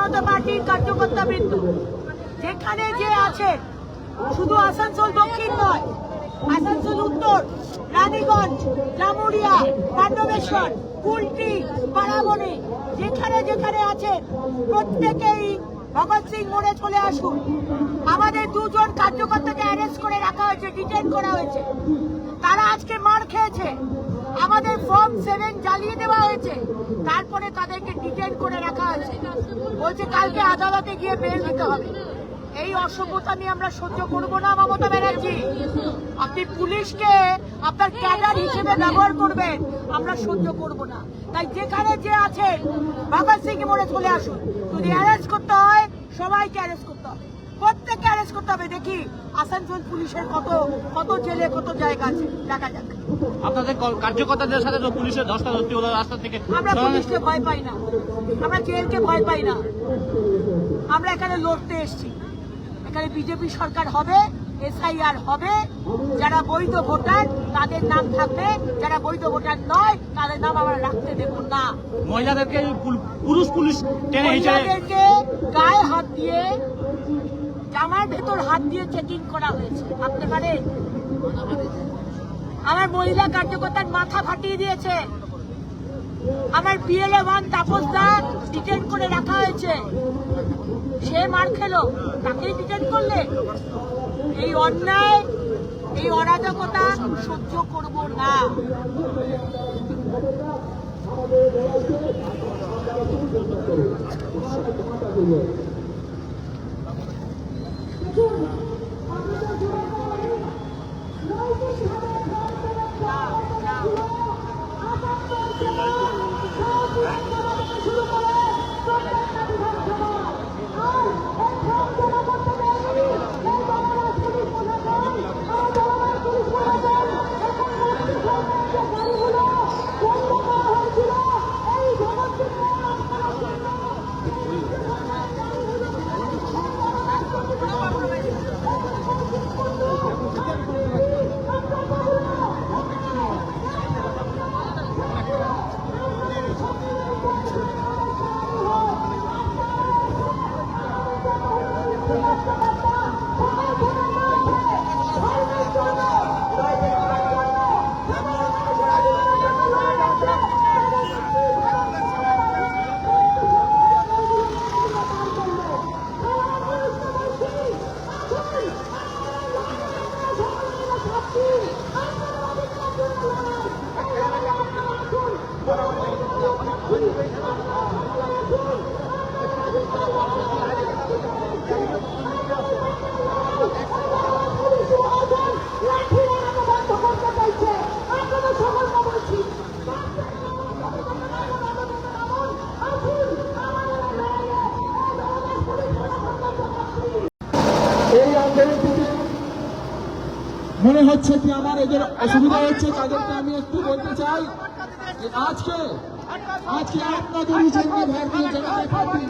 জনতা পার্টির কার্যকর্তা বৃন্দ যেখানে যে আছে, শুধু আসানসোল দক্ষিণ নয়, আসানসোল উত্তর, রানীগঞ্জ, জামুরিয়া, পাণ্ডবেশ্বর, কুলটি, পাড়াবনে, যেখানে যেখানে আছে প্রত্যেকেই ভগৎ সিং মোড়ে চলে আসুন। আমাদের দুজন কার্যকর্তাকে অ্যারেস্ট করে রাখা হয়েছে, ডিটেইন করা হয়েছে। তারা আজকে মার খেয়েছে, আমাদের ফর্ম 7 জ্বালিয়ে দেওয়া হয়েছে, তারপরে তাদেরকে ডিটেইন করে রাখা হয়েছে। বলছে কালকে আদালতে গিয়ে বেল দিতে হবে। এই অসভ্যতা নিয়ে আমরা সহ্য করব না। মমতা ব্যানার্জি, আপনি পুলিশকে আপনার ক্যাডার হিসেবে ব্যবহার করবেন, আমরা সহ্য করব না। তাই যেখানে যে আছে ভগৎ সিং মোড়ে চলে আসুন। যদি অ্যারেস্ট করতে হয় সবাইকে অ্যারেস্ট করতে হবে, প্রত্যেককে অ্যারেস্ট করতে হবে। দেখি আসানসোল পুলিশের কত জেলে কত জায়গা আছে, দেখা যাক। আপনাদের কার্যকর্তাদের সাথে তো পুলিশের ধস্তাধস্তি হলো রাস্তা থেকে। আমরা পুলিশকে ভয় পাই না, আমরা জেলকে ভয় পাই না। আমরা এখানে লড়তে এসেছি। এখানে বিজেপি সরকার হবে, SIR হবে। যারা বৈধ ভোটার তাদের নাম থাকবে, যারা বৈধ ভোটার নয় তাদের নাম আমরা রাখতে দেব না। মহিলাদেরকে পুলিশ টেনে মহিলাদেরকে গায়ে হাত দিয়ে, জামার ভেতর হাত দিয়ে চেকিং করা হয়েছে। ভাবতে পারে আমার মহিলা কার্যকর্তার মাথা ফাটিয়ে দিয়েছে। আমার PLA 1 তাপস দা ডিটেইন করে রাখা হয়েছে, সে মার খেলো, তাকেই ডিটেইন করলে। এই অন্যায়, এই অরাজকতা সহ্য করব না। মনে হচ্ছে কি আমার এদের অসুবিধা হচ্ছে, তাদেরকে আমি একটু বলতে চাই আজকে আপনাদের জন্য ভারতীয় জনতা পার্টি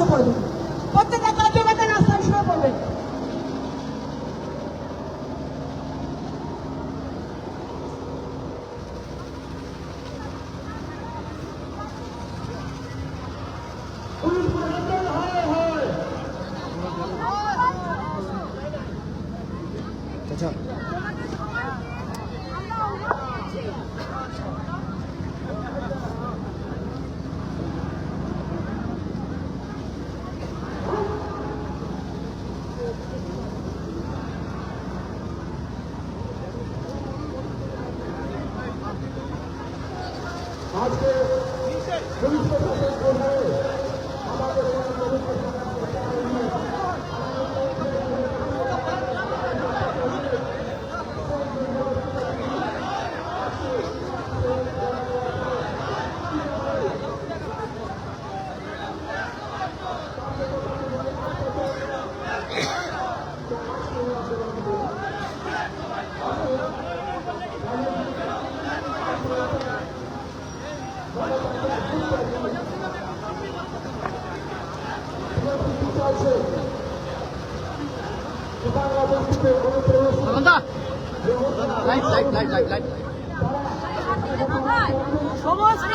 শুয়ে পড়বে, প্রত্যেকটা কার্যকর্তা রাস্তায় শুয়ে পড়বে। আজকে পুলিশ প্রশাসন কোথায় আমাদের আছে সেখানে অবস্থিত অনুপ্রবেশ light light light light light সমস্ত